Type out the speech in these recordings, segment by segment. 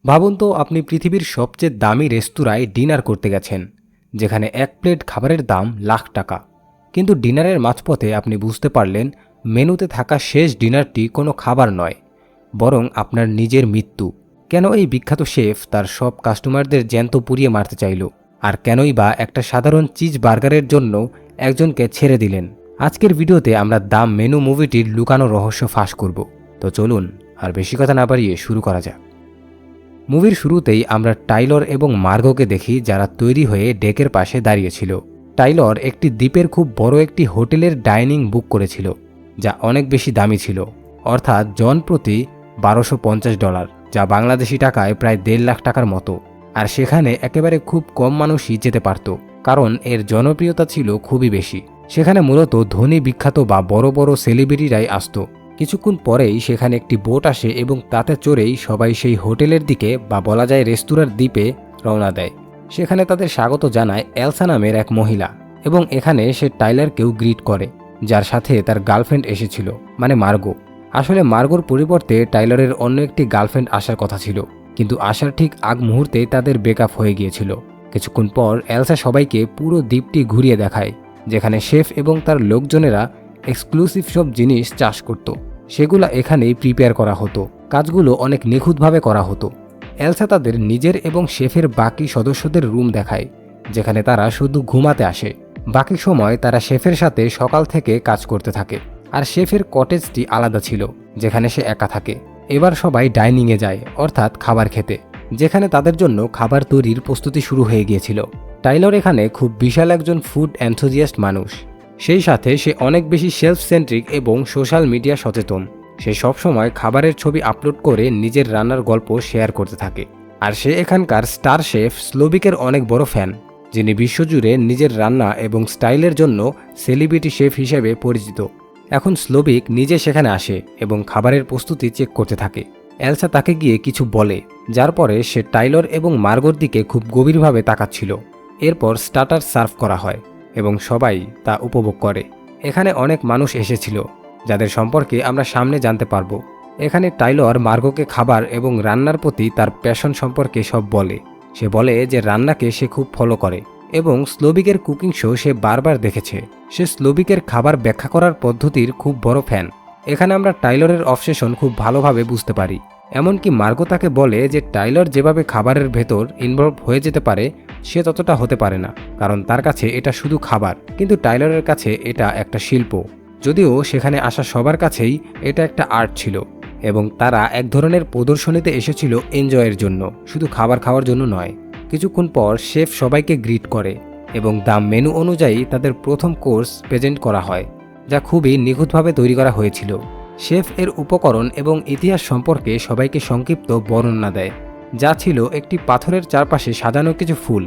ভাবুন তো আপনি পৃথিবীর সবচেয়ে দামি রেস্তোরাঁয় ডিনার করতে গেছেন, যেখানে এক প্লেট খাবারের দাম লাখ টাকা। কিন্তু ডিনারের মাঝপথে আপনি বুঝতে পারলেন মেনুতে থাকা শেষ ডিনারটি কোনো খাবার নয়, বরং আপনার নিজের মৃত্যু। কেন এই বিখ্যাত শেফ তার সব কাস্টমারদের জ্যান্ত পুড়িয়ে মারতে চাইল, আর কেনই বা একটা সাধারণ চিজ বার্গারের জন্য একজনকে ছেড়ে দিলেন? আজকের ভিডিওতে আমরা দ্য মেনু মুভিটির লুকানো রহস্য ফাঁস করব। তো চলুন আর বেশি কথা না বাড়িয়ে শুরু করা যাক। মুভির শুরুতেই আমরা টাইলর এবং মার্গোকে দেখি, যারা তৈরি হয়ে ডেকের পাশে দাঁড়িয়েছিল। টাইলর একটি দ্বীপের খুব বড় একটি হোটেলের ডাইনিং বুক করেছিল, যা অনেক বেশি দামি ছিল, অর্থাৎ জন প্রতি $1250, যা বাংলাদেশি টাকায় প্রায় 1.5 লাখ টাকার মতো। আর সেখানে একেবারে খুব কম মানুষই যেতে পারত, কারণ এর জনপ্রিয়তা ছিল খুবই বেশি। সেখানে মূলত ধনী, বিখ্যাত বা বড় বড় সেলিব্রিটিরাই আসত। কিছুক্ষণ পরেই সেখানে একটি বোট আসে এবং তাতে চড়েই সবাই সেই হোটেলের দিকে, বা বলা যায় রেস্তোরাঁর দ্বীপে রওনা দেয়। সেখানে তাদের স্বাগত জানায় এলসা নামের এক মহিলা, এবং এখানে সে টাইলারকেও গ্রিট করে, যার সাথে তার গার্লফ্রেন্ড এসেছিল, মানে মার্গো। আসলে মার্গোর পরিবর্তে টাইলারের অন্য একটি গার্লফ্রেন্ড আসার কথা ছিল, কিন্তু আসার ঠিক আগ মুহূর্তে তাদের ব্রেকআপ হয়ে গিয়েছিল। কিছুক্ষণ পর এলসা সবাইকে পুরো দ্বীপটি ঘুরিয়ে দেখায়, যেখানে শেফ এবং তার লোকজনেরা এক্সক্লুসিভ সব জিনিস চাষ করত। সেগুলো এখানেই প্রিপেয়ার করা হতো। কাজগুলো অনেক নিখুঁতভাবে করা হতো। এলসা তাদের নিজের এবং শেফের বাকি সদস্যদের রুম দেখায়, যেখানে তারা শুধু ঘুমাতে আসে। বাকি সময় তারা শেফের সাথে সকাল থেকে কাজ করতে থাকে। আর শেফের কটেজটি আলাদা ছিল, যেখানে সে একা থাকে। এবার সবাই ডাইনিংয়ে যায়, অর্থাৎ খাবার খেতে, যেখানে তাদের জন্য খাবার তৈরির প্রস্তুতি শুরু হয়ে গিয়েছিল। টাইলর এখানে খুব বিশাল একজন ফুড এনথুজিয়াস্ট মানুষ। সেই সাথে সে অনেক বেশি সেলফ সেন্ট্রিক এবং সোশ্যাল মিডিয়া সচেতন। সে সবসময় খাবারের ছবি আপলোড করে নিজের রান্নার গল্প শেয়ার করতে থাকে। আর সে এখানকার স্টার শেফ স্লোবিকের অনেক বড় ফ্যান, যিনি বিশ্বজুড়ে নিজের রান্না এবং স্টাইলের জন্য সেলিব্রিটি শেফ হিসেবে পরিচিত। এখন স্লোবিক নিজে সেখানে আসে এবং খাবারের প্রস্তুতি চেক করতে থাকে। এলসা তাকে গিয়ে কিছু বলে, যার পরে সে টাইলর এবং মার্গোর দিকে খুব গভীরভাবে তাকাচ্ছিল। এরপর স্টার্টার সার্ভ করা হয় এবং সবাই তা উপভোগ করে। এখানে অনেক মানুষ এসেছিল, যাদের সম্পর্কে আমরা সামনে জানতে পারবো। এখানে টাইলর মার্গোকে খাবার এবং রান্নার প্রতি তার প্যাশন সম্পর্কে সব বলে। সে বলে যে রান্নাকে সে খুব ফলো করে এবং স্লোবিকের কুকিং শো সে বারবার দেখেছে। সে স্লোবিকের খাবার ব্যাখ্যা করার পদ্ধতির খুব বড় ফ্যান। এখানে আমরা টাইলরের অবসেশন খুব ভালোভাবে বুঝতে পারি। এমনকি মার্গো তাকে বলে যে টাইলর যেভাবে খাবারের ভেতর ইনভলভ হয়ে যেতে পারে, সে ততটা হতে পারে না, কারণ তার কাছে এটা শুধু খাবার, কিন্তু টাইলরের কাছে এটা একটা শিল্প। যদিও সেখানে আসা সবার কাছেই এটা একটা আর্ট ছিল, এবং তারা এক ধরনের প্রদর্শনীতে এসেছিল এনজয়ের জন্য, শুধু খাবার খাওয়ার জন্য নয়। কিছুক্ষণ পর শেফ সবাইকে গ্রিট করে এবং দ্য মেনু অনুযায়ী তাদের প্রথম কোর্স প্রেজেন্ট করা হয়, যা খুবই নিখুঁতভাবে তৈরি করা হয়েছিল। শেফ এর উপকরণ এবং ইতিহাস সম্পর্কে সবাইকে সংক্ষিপ্ত বর্ণনা দেয়, যা ছিল একটি পাথরের চারপাশে সাজানো কিছু ফুল।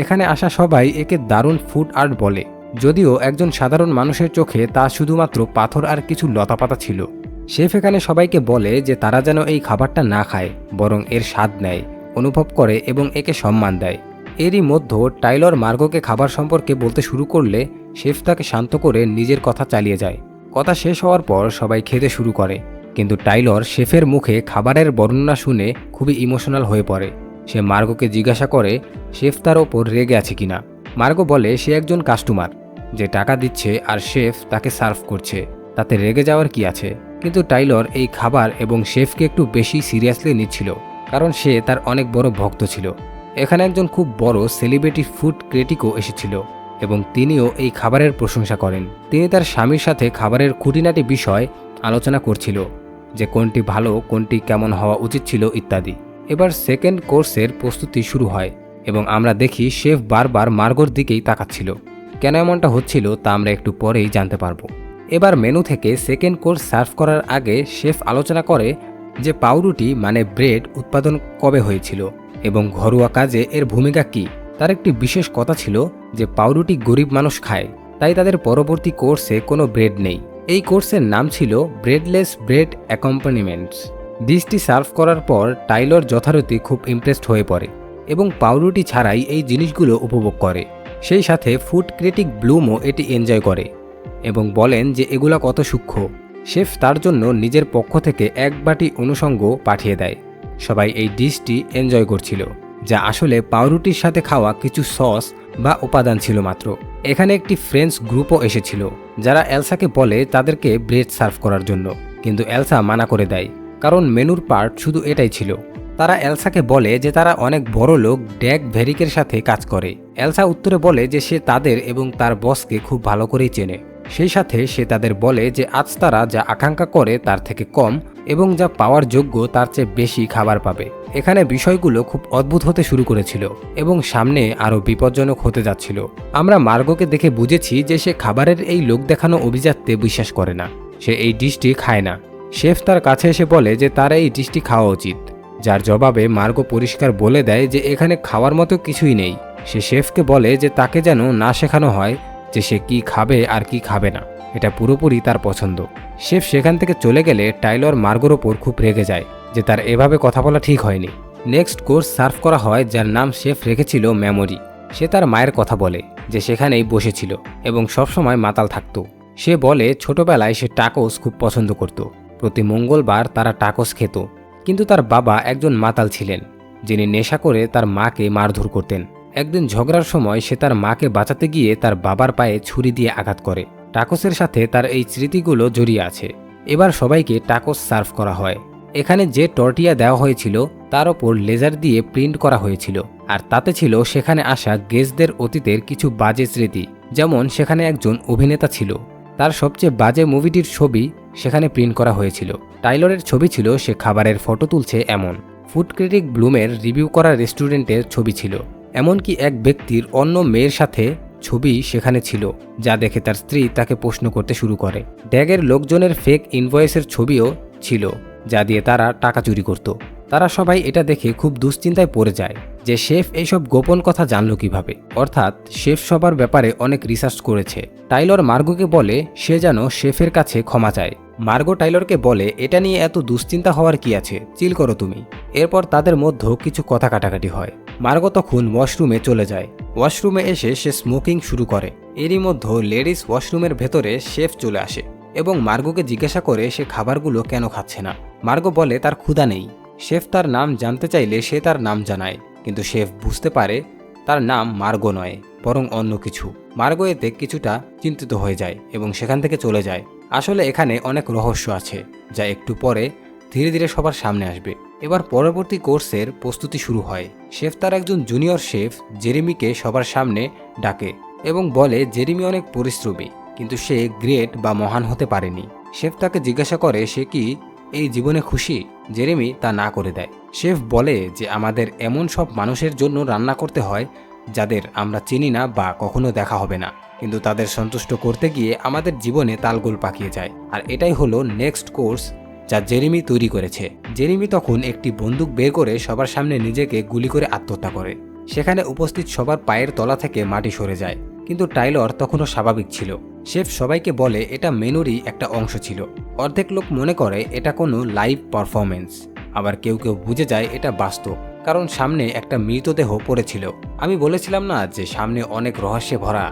এখানে আসা সবাই একে দারুণ ফুড আর্ট বলে, যদিও একজন সাধারণ মানুষের চোখে তা শুধুমাত্র পাথর আর কিছু লতাপাতা ছিল। শেফ এখানে সবাইকে বলে যে তারা যেন এই খাবারটা না খায়, বরং এর স্বাদ নেয়, অনুভব করে এবং একে সম্মান দেয়। এরই মধ্যে টাইলর মার্গোকে খাবার সম্পর্কে বলতে শুরু করলে শেফ তাকে শান্ত করে নিজের কথা চালিয়ে যায়। কথা শেষ হওয়ার পর সবাই খেতে শুরু করে, কিন্তু টাইলর শেফের মুখে খাবারের বর্ণনা শুনে খুবই ইমোশনাল হয়ে পড়ে। সে মার্গোকে জিজ্ঞাসা করে শেফ তার ওপর রেগে আছে কিনা। মার্গো বলে সে একজন কাস্টমার, যে টাকা দিচ্ছে আর শেফ তাকে সার্ভ করছে, তাতে রেগে যাওয়ার কি আছে। কিন্তু টাইলর এই খাবার এবং শেফকে একটু বেশি সিরিয়াসলি নিচ্ছিল, কারণ সে তার অনেক বড় ভক্ত ছিল। এখানে একজন খুব বড় সেলিব্রিটি ফুড ক্রিটিকও এসেছিল এবং তিনিও এই খাবারের প্রশংসা করেন। তিনি তার স্বামীর সাথে খাবারের খুঁটিনাটি বিষয় আলোচনা করছিল, যে কোনটি ভালো, কোনটি কেমন হওয়া উচিত ছিল ইত্যাদি। এবার সেকেন্ড কোর্সের প্রস্তুতি শুরু হয় এবং আমরা দেখি শেফ বারবার মার্গোর দিকেই তাকাচ্ছিল। কেন এমনটা হচ্ছিল তা আমরা একটু পরেই জানতে পারবো। এবার মেনু থেকে সেকেন্ড কোর্স সার্ভ করার আগে শেফ আলোচনা করে যে পাউরুটি মানে ব্রেড উৎপাদন কবে হয়েছিল এবং ঘরোয়া কাজে এর ভূমিকা কি। তার একটি বিশেষ কথা ছিল যে পাউরুটি গরিব মানুষ খায়, তাই তাদের পরবর্তী কোর্সে কোনো ব্রেড নেই। এই কোর্সের নাম ছিল ব্রেডলেস ব্রেড অ্যাকম্পানিমেন্টস। ডিশটি সার্ভ করার পর টাইলর যথারীতি খুব ইমপ্রেসড হয়ে পড়ে এবং পাউরুটি ছাড়াই এই জিনিসগুলো উপভোগ করে। সেই সাথে ফুড ক্রিটিক ব্লুমও এটি এনজয় করে এবং বলেন যে এগুলা কত সূক্ষ্ম। শেফ তার জন্য নিজের পক্ষ থেকে এক বাটি অনুষঙ্গ পাঠিয়ে দেয়, সবাই এই ডিশটি এনজয় করছিল, যা আসলে পাউরুটির সাথে খাওয়া কিছু সস বা উপাদান ছিল মাত্র। এখানে একটি ফ্রেঞ্চ গ্রুপও এসেছিল, যারা এলসাকে বলে তাদেরকে ব্রেড সার্ভ করার জন্য, কিন্তু এলসা মানা করে দেয়, কারণ মেনুর পার্ট শুধু এটাই ছিল। তারা এলসাকে বলে যে তারা অনেক বড় লোক ড্যাগ ভেরিকের সাথে কাজ করে। এলসা উত্তরে বলে যে সে তাদের এবং তার বসকে খুব ভালো করেই চেনে। সেই সাথে সে তাদের বলে যে আজ তারা যা আকাঙ্ক্ষা করে তার থেকে কম এবং যা পাওয়ার যোগ্য তার চেয়ে বেশি খাবার পাবে। এখানে বিষয়গুলো খুব অদ্ভুত হতে শুরু করেছিল এবং সামনে আরও বিপজ্জনক হতে যাচ্ছিল। আমরা মার্গোকে দেখে বুঝেছি যে সে খাবারের এই লোক দেখানো অভিজাত্যে বিশ্বাস করে না। সে এই ডিশটি খায় না। শেফ তার কাছে এসে বলে যে তার এই ডিশটি খাওয়া উচিত, যার জবাবে মার্গো পরিষ্কার বলে দেয় যে এখানে খাওয়ার মতো কিছুই নেই। সে শেফকে বলে যে তাকে যেন না শেখানো হয় যে সে কি খাবে আর কি খাবে না, এটা পুরোপুরি তার পছন্দ। শেফ সেখান থেকে চলে গেলে টাইলর মার্গোর ওপর খুব রেগে যায় যে তার এভাবে কথা বলা ঠিক হয়নি। নেক্সট কোর্স সার্ভ করা হয়, যার নাম শেফ রেখেছিল মেমোরি। সে তার মায়ের কথা বলে যে সেখানেই বসেছিল এবং সবসময় মাতাল থাকত। সে বলে ছোটবেলায় সে টাকোস খুব পছন্দ করত। প্রতি মঙ্গলবার তারা টাকোস খেত, কিন্তু তার বাবা একজন মাতাল ছিলেন, যিনি নেশা করে তার মাকে মারধর করতেন। একদিন ঝগড়ার সময় সে তার মাকে বাঁচাতে গিয়ে তার বাবার পায়ে ছুরি দিয়ে আঘাত করে। টাকোসের সাথে তার এই স্মৃতিগুলো জড়িয়ে আছে। এবার সবাইকে টাকোস সার্ভ করা হয়। এখানে যে টর্টিয়া দেওয়া হয়েছিল তার ওপর লেজার দিয়ে প্রিন্ট করা হয়েছিল, আর তাতে ছিল সেখানে আসা গেস্টদের অতীতের কিছু বাজে স্মৃতি। যেমন সেখানে একজন অভিনেতা ছিল, তার সবচেয়ে বাজে মুভিটির ছবি সেখানে প্রিন্ট করা হয়েছিল। টাইলরের ছবি ছিল সে খাবারের ফটো তুলছে এমন। ফুড ক্রিটিক ব্লুমের রিভিউ করা রেস্টুরেন্টের ছবি ছিল। এমনকি এক ব্যক্তির অন্য মেয়ের সাথে ছবি সেখানে ছিল, যা দেখে তার স্ত্রী তাকে প্রশ্ন করতে শুরু করে। ড্যাগের লোকজনের ফেক ইনভয়েসের ছবিও ছিল, যা দিয়ে তারা টাকা চুরি করত। তারা সবাই এটা দেখে খুব দুশ্চিন্তায় পড়ে যায় যে শেফ এইসব গোপন কথা জানল কিভাবে। অর্থাৎ শেফ সবার ব্যাপারে অনেক রিসার্চ করেছে। টাইলর মার্গোকে বলে সে যেন শেফের কাছে ক্ষমা চায়। মার্গো টাইলরকে বলে এটা নিয়ে এত দুশ্চিন্তা হওয়ার কি আছে, চিল করো তুমি। এরপর তাদের মধ্যে কিছু কথা কাটাকাটি হয়। মার্গো তখন ওয়াশরুমে চলে যায়। ওয়াশরুমে এসে সে স্মোকিং শুরু করে। এরই মধ্যে লেডিস ওয়াশরুমের ভেতরে শেফ চলে আসে এবং মার্গোকে জিজ্ঞাসা করে সে খাবারগুলো কেন খাচ্ছে না। মার্গো বলে তার ক্ষুধা নেই। শেফ তার নাম জানতে চাইলে সে তার নাম জানায়, কিন্তু শেফ বুঝতে পারে তার নাম মার্গো নয়, বরং অন্য কিছু। মার্গো এতে কিছুটা চিন্তিত হয়ে যায় এবং সেখান থেকে চলে যায়। আসলে এখানে অনেক রহস্য আছে, যা একটু পরে ধীরে ধীরে সবার সামনে আসবে। এবার পরবর্তী কোর্সের প্রস্তুতি শুরু হয়। শেফ তার একজন জুনিয়র শেফ জেরেমিকে সবার সামনে ডাকে এবং বলে জেরেমি অনেক পরিশ্রমী, কিন্তু সে গ্রেট বা মহান হতে পারেনি। শেফ তাকে জিজ্ঞাসা করে সে কি এই জীবনে খুশি। জেরেমি তা না করে দেয়। শেফ বলে যে আমাদের এমন সব মানুষের জন্য রান্না করতে হয় যাদের আমরা চিনি না বা কখনো দেখা হবে না, কিন্তু তাদের সন্তুষ্ট করতে গিয়ে আমাদের জীবনে তালগোল পাকিয়ে যায়। আর এটাই হলো নেক্সট কোর্স যা জেরেমি তৈরি করেছে। জেরেমি তখন একটি বন্দুক বের করে সবার সামনে নিজেকে গুলি করে আত্মহত্যা করে। সেখানে উপস্থিত সবার পায়ের তলা থেকে মাটি সরে যায়, কিন্তু টাইলর তখনও স্বাভাবিক ছিল। শেফ সবাইকে বলে এটা মেনুরই একটা অংশ ছিল। অর্ধেক লোক মনে করে এটা কোনো লাইভ পারফরমেন্স, আবার কেউ কেউ বুঝে যায় এটা বাস্তব, কারণ সামনে একটা মৃতদেহ পড়েছিল। আমি বলেছিলাম না যে সামনে অনেক রহস্যে ভরা।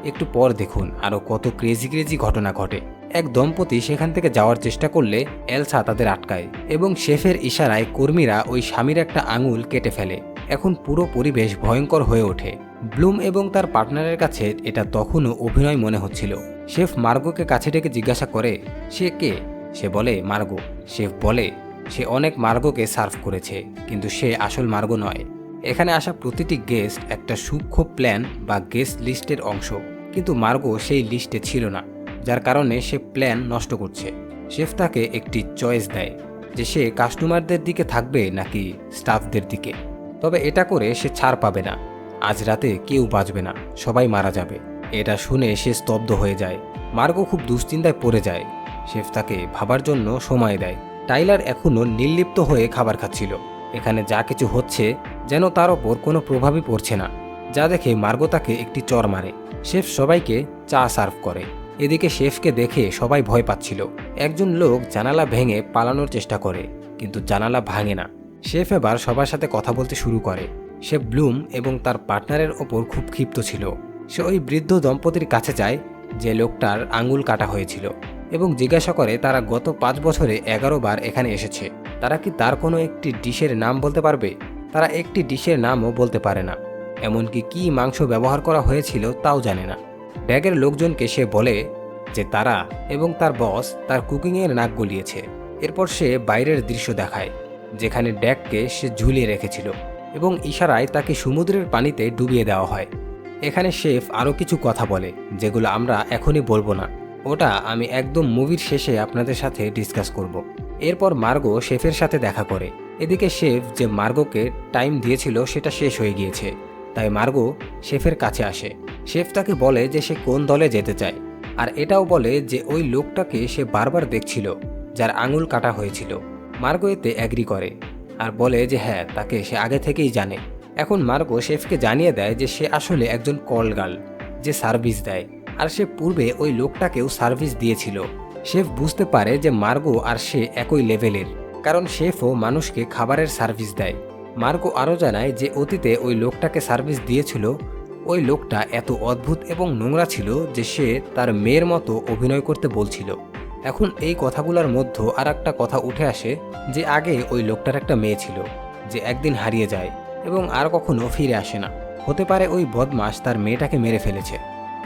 একটু পর দেখুন আরও কত ক্রেজি ক্রেজি ঘটনা ঘটে। এক দম্পতি সেখান থেকে যাওয়ার চেষ্টা করলে এলসা তাদের আটকায় এবং শেফের ইশারায় কর্মীরা ওই স্বামীর একটা আঙুল কেটে ফেলে। এখন পুরো পরিবেশ ভয়ঙ্কর হয়ে ওঠে। ব্লুম এবং তার পার্টনারের কাছে এটা তখনও অভিনয় মনে হচ্ছিল। শেফ মার্গোকে কাছে ডেকে জিজ্ঞাসা করে সে কে। সে বলে মার্গো। শেফ বলে সে অনেক মার্গোকে সার্ভ করেছে, কিন্তু সে আসল মার্গো নয়। এখানে আসা প্রতিটি গেস্ট একটা সূক্ষ্ম প্ল্যান বা গেস্ট লিস্টের অংশ, কিন্তু মার্গো সেই লিস্টে ছিল না, যার কারণে সে প্ল্যান নষ্ট করছে। শেফ তাকে একটি চয়েস দেয় যে সে কাস্টমারদের দিকে থাকবে নাকি স্টাফদের দিকে। তবে এটা করে সে ছাড় পাবে না। আজ রাতে কেউ বাঁচবে না, সবাই মারা যাবে। এটা শুনে সে স্তব্ধ হয়ে যায়। মার্গো খুব দুশ্চিন্তায় পড়ে যায়। শেফ তাকে ভাবার জন্য সময় দেয়। টাইলার এখনও নির্লিপ্ত হয়ে খাবার খাচ্ছিল। এখানে যা কিছু হচ্ছে যেন তার ওপর কোনো প্রভাবই পড়ছে না, যা দেখে মার্গো তাকে একটি চর মারে। শেফ সবাইকে চা সার্ভ করে। এদিকে শেফকে দেখে সবাই ভয় পাচ্ছিল। একজন লোক জানালা ভেঙে পালানোর চেষ্টা করে, কিন্তু জানালা ভাঙে না। শেফ এবার সবার সাথে কথা বলতে শুরু করে। সে ব্লুম এবং তার পার্টনারের ওপর খুব ক্ষিপ্ত ছিল। সে ওই বৃদ্ধ দম্পতির কাছে যায় যে লোকটার আঙুল কাটা হয়েছিল এবং জিজ্ঞাসা করে তারা গত 5 বছরে 11 বার এখানে এসেছে। তারা কি তার কোনো একটি ডিশের নাম বলতে পারবে? তারা একটি ডিশের নামও বলতে পারে না, এমনকি কী মাংস ব্যবহার করা হয়েছিল তাও জানে না। ড্যাগের লোকজনকে সে বলে যে তারা এবং তার বস তার কুকিংয়ের নাক গলিয়েছে। এরপর সে বাইরের দৃশ্য দেখায়, যেখানে ড্যাগকে সে ঝুলিয়ে রেখেছিল এবং ইশারায় তাকে সমুদ্রের পানিতে ডুবিয়ে দেওয়া হয়। এখানে শেফ আরও কিছু কথা বলে, যেগুলো আমরা এখনই বলবো না, ওটা আমি একদম মুভির শেষে আপনাদের সাথে ডিসকাস করব। এরপর মার্গো শেফের সাথে দেখা করে। এদিকে শেফ যে মার্গোকে টাইম দিয়েছিল সেটা শেষ হয়ে গিয়েছে, তাই মার্গো শেফের কাছে আসে। শেফ তাকে বলে যে সে কোন দলে যেতে চায়, আর এটাও বলে যে ওই লোকটাকে সে বারবার দেখছিল যার আঙুল কাটা হয়েছিল। মার্গো এতে অ্যাগ্রি করে আর বলে যে হ্যাঁ, তাকে সে আগে থেকেই জানে। এখন মার্গো শেফকে জানিয়ে দেয় যে সে আসলে একজন কল গার্ল যে সার্ভিস দেয়, আর সে পূর্বে ওই লোকটাকেও সার্ভিস দিয়েছিল। শেফ বুঝতে পারে যে মার্গো আর সে একই লেভেলের, কারণ শেফও মানুষকে খাবারের সার্ভিস দেয়। মার্গো আরও জানায় যে অতীতে ওই লোকটাকে সার্ভিস দিয়েছিল, ওই লোকটা এত অদ্ভুত এবং নোংরা ছিল যে সে তার মেয়ের মতো অভিনয় করতে বলছিল। এখন এই কথাগুলোর মধ্যে আর একটা কথা উঠে আসে যে আগে ওই লোকটার একটা মেয়ে ছিল যে একদিন হারিয়ে যায় এবং আর কখনো ফিরে আসে না। হতে পারে ওই বদমাশ তার মেয়েটাকে মেরে ফেলেছে।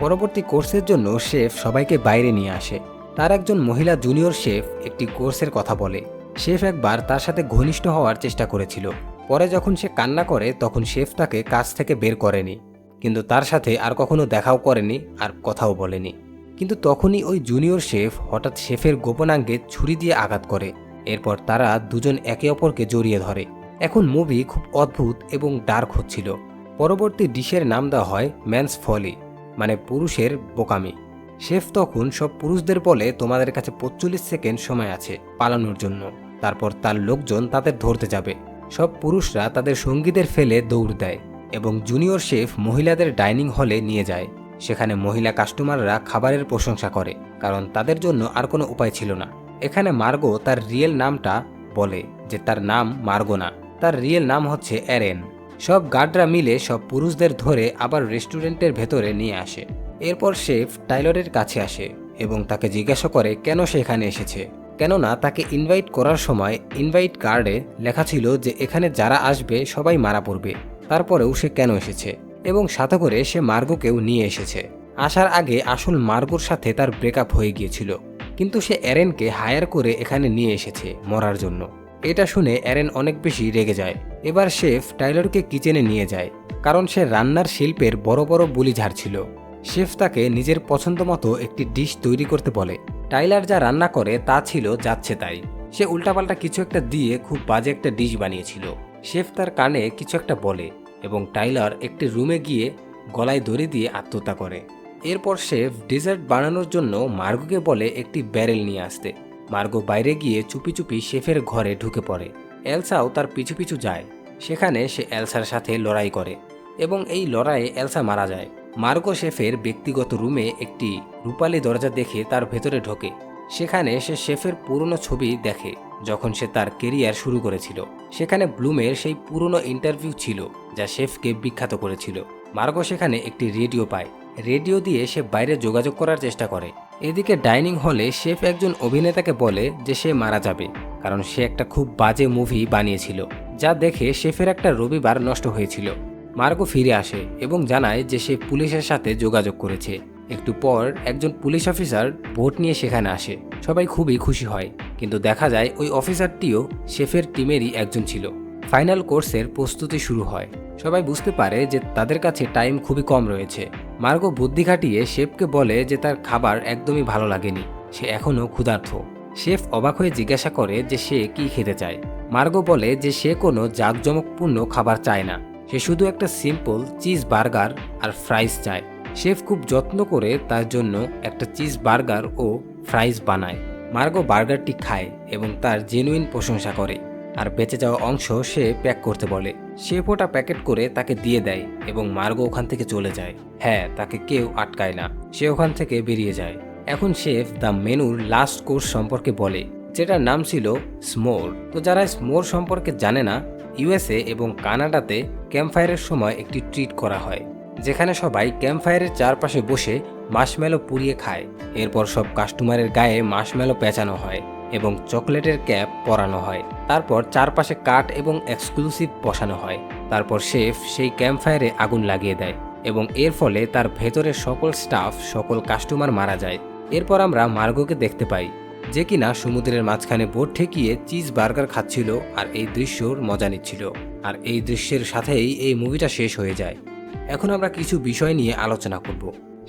পরবর্তী কোর্সের জন্য শেফ সবাইকে বাইরে নিয়ে আসে। তার একজন মহিলা জুনিয়র শেফ একটি কোর্সের কথা বলে। শেফ একবার তার সাথে ঘনিষ্ঠ হওয়ার চেষ্টা করেছিল, পরে যখন সে কান্না করে তখন শেফ তাকে কাজ থেকে বের করেনি, কিন্তু তার সাথে আর কখনো দেখাও করেনি আর কথাও বলেনি। কিন্তু তখনই ওই জুনিয়র শেফ হঠাৎ শেফের গোপনাঙ্গে ছুরি দিয়ে আঘাত করে। এরপর তারা দুজন একে অপরকে জড়িয়ে ধরে। এখন মুভি খুব অদ্ভুত এবং ডার্ক হচ্ছিল। পরবর্তী ডিশের নাম দেওয়া হয় ম্যানস ফলি, মানে পুরুষের বোকামি। শেফ তখন সব পুরুষদের বলে তোমাদের কাছে 45 সেকেন্ড সময় আছে পালানোর জন্য, তারপর তার লোকজন তাদের ধরতে যাবে। সব পুরুষরা তাদের সঙ্গীদের ফেলে দৌড় দেয় এবং জুনিয়র শেফ মহিলাদের ডাইনিং হলে নিয়ে যায়। সেখানে মহিলা কাস্টমাররা খাবারের প্রশংসা করে, কারণ তাদের জন্য আর কোনো উপায় ছিল না। এখানে মার্গো তার রিয়েল নামটা বলে যে তার নাম মার্গো না, তার রিয়েল নাম হচ্ছে এরেন। সব গার্ডরা মিলে সব পুরুষদের ধরে আবার রেস্টুরেন্টের ভেতরে নিয়ে আসে। এরপর শেফ টাইলরের কাছে আসে এবং তাকে জিজ্ঞাসা করে কেন সে এখানে এসেছে, কেননা তাকে ইনভাইট করার সময় ইনভাইট কার্ডে লেখা ছিল যে এখানে যারা আসবে সবাই মারা পড়বে। তারপরেও সে কেন এসেছে, এবং সাথে করে সে মার্গোকেও নিয়ে এসেছে। আসার আগে আসল মার্গোর সাথে তার ব্রেকআপ হয়ে গিয়েছিল, কিন্তু সে এরেনকে হায়ার করে এখানে নিয়ে এসেছে মরার জন্য। এটা শুনে এরেন অনেক বেশি রেগে যায়। এবার শেফ টাইলরকে কিচেনে নিয়ে যায়, কারণ সে রান্নার শিল্পের বড় বড় বুলি ঝাড়ছিল। শেফ তাকে নিজের পছন্দ মতো একটি ডিশ তৈরি করতে বলে। টাইলার যা রান্না করে তা ছিল যাচ্ছে তাই। সে উল্টাপাল্টা কিছু একটা দিয়ে খুব বাজে একটা ডিশ বানিয়েছিল। শেফ তার কানে কিছু একটা বলে এবং টাইলার একটি রুমে গিয়ে গলায় দড়ি দিয়ে আত্মহত্যা করে। এরপর শেফ ডেজার্ট বানানোর জন্য মার্গোকে বলে একটি ব্যারেল নিয়ে আসতে। মার্গো বাইরে গিয়ে চুপি চুপি শেফের ঘরে ঢুকে পড়ে। এলসাও তার পিছু পিছু যায়। সেখানে সে এলসার সাথে লড়াই করে এবং এই লড়াইয়ে এলসা মারা যায়। মার্গো শেফের ব্যক্তিগত রুমে একটি রূপালী দরজা দেখে তার ভেতরে ঢোকে। সেখানে সে শেফের পুরনো ছবি দেখে যখন সে তার কেরিয়ার শুরু করেছিল। সেখানে ব্লুমের সেই পুরনো ইন্টারভিউ ছিল যা শেফকে বিখ্যাত করেছিল। মার্গো সেখানে একটি রেডিও পায়। রেডিও দিয়ে সে বাইরে যোগাযোগ করার চেষ্টা করে। এদিকে ডাইনিং হলে শেফ একজন অভিনেতাকে বলে যে সে মারা যাবে, কারণ সে একটা খুব বাজে মুভি বানিয়েছিল যা দেখে শেফের একটা রবিবার নষ্ট হয়েছিল। মার্গো ফিরে আসে এবং জানায় যে সে পুলিশের সাথে যোগাযোগ করেছে। একটু পর একজন পুলিশ অফিসার বোট নিয়ে সেখানে আসে। সবাই খুবই খুশি হয়, কিন্তু দেখা যায় ওই অফিসারটিও শেফের টিমেরই একজন ছিল। ফাইনাল কোর্সের প্রস্তুতি শুরু হয়। সবাই বুঝতে পারে যে তাদের কাছে টাইম খুবই কম রয়েছে। মার্গো বুদ্ধি খাটিয়ে শেফকে বলে যে তার খাবার একদমই ভালো লাগেনি, সে এখনও ক্ষুধার্ত। শেফ অবাক হয়ে জিজ্ঞাসা করে যে সে কি খেতে চায়। মার্গো বলে যে সে কোনো জাঁকজমকপূর্ণ খাবার চায় না, সে শুধু একটা সিম্পল চিজ বার্গার আর ফ্রাইজ চায়। শেফ খুব যত্ন করে তার জন্য একটা চিজ বার্গার ও ফ্রাইজ বানায়। মার্গো বার্গারটি খায় এবং তার জেনুইন প্রশংসা করে, আর বেঁচে যাওয়া অংশ সে প্যাক করতে বলে। শেফ ওটা প্যাকেট করে তাকে দিয়ে দেয় এবং মার্গো ওখান থেকে চলে যায়। হ্যাঁ, তাকে কেউ আটকায় না, সে ওখান থেকে বেরিয়ে যায়। এখন শেফ দ্য মেনুর লাস্ট কোর্স সম্পর্কে বলে, যেটার নাম ছিল স্মোর। তো যারা স্মোর সম্পর্কে জানে না, ইউএসএ এবং কানাডাতে ক্যাম্পফায়ারের সময় একটি ট্রিট করা হয়, যেখানে সবাই ক্যাম্পফায়ারের চারপাশে বসে মার্শমেলো পুড়িয়ে খায়। এরপর সব কাস্টমারের গায়ে মার্শমেলো পেঁচানো হয় এবং চকলেটের ক্যাপ পরানো হয়। তারপর চারপাশে কাঠ এবং এক্সক্লুসিভ বসানো হয়। তারপর শেফ সেই ক্যাম্পফায়ারে আগুন লাগিয়ে দেয় এবং এর ফলে তার ভেতরের সকল স্টাফ, সকল কাস্টমার মারা যায়। এরপর আমরা মার্গোকে দেখতে পাই, যে কিনা সমুদ্রের মাঝখানে বোট ঠেকিয়ে চিজ বার্গার খাচ্ছিল আর এই দৃশ্যর মজা নিচ্ছিল। আর এই দৃশ্যের সাথেই এই মুভিটা শেষ হয়ে যায়। এখন আমরা কিছু বিষয় নিয়ে আলোচনা করব।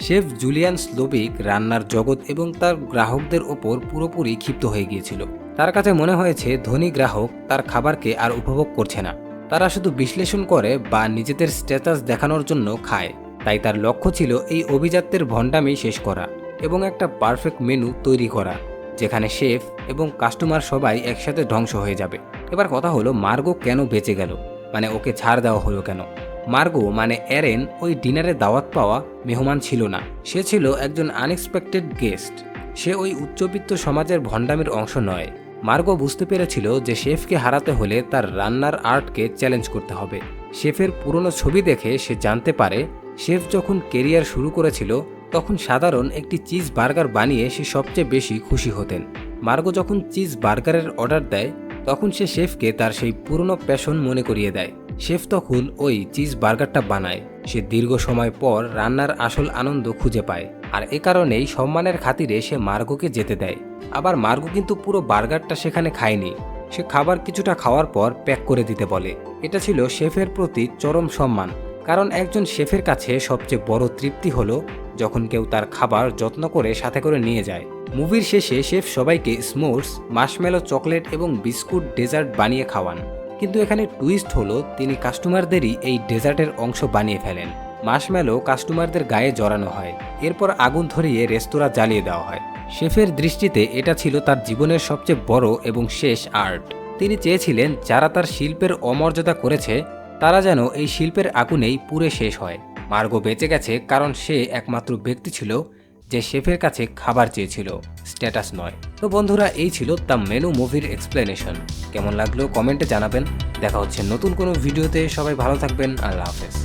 শেফ জুলিয়ান স্লোভিক রান্নার জগৎ এবং তার গ্রাহকদের ওপর পুরোপুরি ক্ষিপ্ত হয়ে গিয়েছিল। তার কাছে মনে হয়েছে ধনী গ্রাহক তার খাবারকে আর উপভোগ করছে না, তারা শুধু বিশ্লেষণ করে বা নিজেদের স্ট্যাটাস দেখানোর জন্য খায়। তাই তার লক্ষ্য ছিল এই অভিজাত্যের ভণ্ডামি শেষ করা এবং একটা পারফেক্ট মেনু তৈরি করা, যেখানে শেফ এবং কাস্টমার সবাই একসাথে ধ্বংস হয়ে যাবে। এবার কথা হলো, মার্গো কেন বেঁচে গেল, মানে ওকে ছাড় দেওয়া হলো কেন? মার্গো মানে এরেন ওই ডিনারে দাওয়াত পাওয়া মেহমান ছিল না, সে ছিল একজন আনএক্সপেক্টেড গেস্ট। সে ওই উচ্চবিত্ত সমাজের ভণ্ডামির অংশ নয়। মার্গো বুঝতে পেরেছিল যে শেফকে হারাতে হলে তার রান্নার আর্টকে চ্যালেঞ্জ করতে হবে। শেফের পুরনো ছবি দেখে সে জানতে পারে শেফ যখন কেরিয়ার শুরু করেছিল তখন সাধারণ একটি চিজ বার্গার বানিয়ে সে সবচেয়ে বেশি খুশি হতেন। মার্গো যখন চিজ বার্গারের অর্ডার দেয় তখন সে শেফকে তার সেই পুরনো প্যাশন মনে করিয়ে দেয়। শেফ তখন ওই চিজ বার্গারটা বানায়। সে দীর্ঘ সময় পর রান্নার আসল আনন্দ খুঁজে পায়, আর এ কারণেই সম্মানের খাতিরে সে মার্গোকে যেতে দেয়। আবার মার্গো কিন্তু পুরো বার্গারটা সেখানে খায়নি, সে খাবার কিছুটা খাওয়ার পর প্যাক করে দিতে বলে। এটা ছিল শেফের প্রতি চরম সম্মান, কারণ একজন শেফের কাছে সবচেয়ে বড় তৃপ্তি হলো যখন কেউ তার খাবার যত্ন করে সাথে করে নিয়ে যায়। মুভির শেষে শেফ সবাইকে স্মোর্স, মার্শমেলো, চকলেট এবং বিস্কুট ডেজার্ট বানিয়ে খাওয়ান। কিন্তু এখানে টুইস্ট হলো তিনি কাস্টমারদেরই এই ডেজার্টের অংশ বানিয়ে ফেলেন। মার্শমেলো কাস্টমারদের গায়ে জড়ানো হয়, এরপর আগুন ধরিয়ে রেস্তোরাঁ জ্বালিয়ে দেওয়া হয়। শেফের দৃষ্টিতে এটা ছিল তার জীবনের সবচেয়ে বড় এবং শেষ আর্ট। তিনি চেয়েছিলেন যারা তার শিল্পের অমর্যাদা করেছে তারা যেন এই শিল্পের আগুনেই পুড়ে শেষ হয়। মার্গো বেঁচে গেছে কারণ সে একমাত্র ব্যক্তি ছিল যে শেফের কাছে খাবার চেয়েছিল, স্ট্যাটাস নয়। তো বন্ধুরা, এই ছিল দ্য মেনু মুভির এক্সপ্লেনেশন। কেমন লাগলো কমেন্টে জানাবেন। দেখা হচ্ছে নতুন কোনো ভিডিওতে। সবাই ভালো থাকবেন। আল্লাহ হাফেজ।